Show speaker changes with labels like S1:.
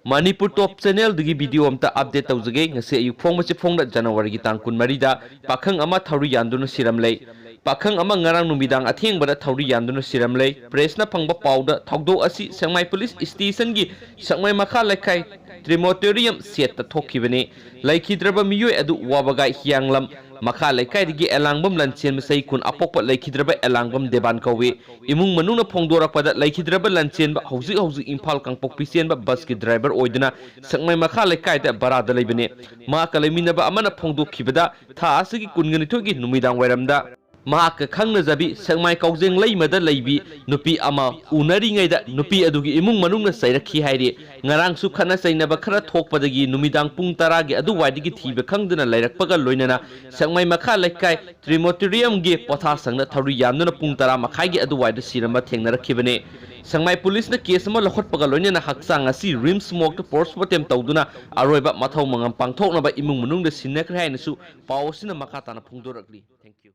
S1: Manipur Top Channel digi video amta update tawjage ngase ayuk phong machi phong da January gi tang kun marida pakhang ama thauri yanduna siramle pakhang ama ngarang numidang atheng bada thauri yanduna siramle press na phangba pawda thogdo asi Sangmai Police Station gi Sangmai makha laikai Trimotorium set ta thokibane laikhidraba miyoi adu wabaga hianglam makha laikai digi elangbam lanchen masai kun apokpa laikhidraba elangbam deban kawe imung manuna phongdorakpada laikhidraba lanchen ba hauji Imphal kangpok pisen ba bus ki driver oidna Sangmai makha laikai da barada leibane ma kaleminaba amana phongdokhibada tha asigi kungani thogi numidang wairamda Mahak khangna jabi Sangmai kaujeng leimada leibi nupi ama unari ngaida nupi adugi imung manungna sairakhi hairi ngarang su khana sainaba khara thokpadagi numidang pung 10 gi adu waidigi thibe khangduna lairakpaga loinana Sangmai makha laikai Trimotorium gi potha sangna thauri yamnuna pung 10 makhai gi adu waida sirama thengnarakibane Sangmai Police na case ma lokhotpaga loinana haksang asi rim smoke to postmortem tawduna aroiba mathau mangam pangthoknaba imung manungda sinnakra hainasu pawsina makha tana phungdorakli. Thank you.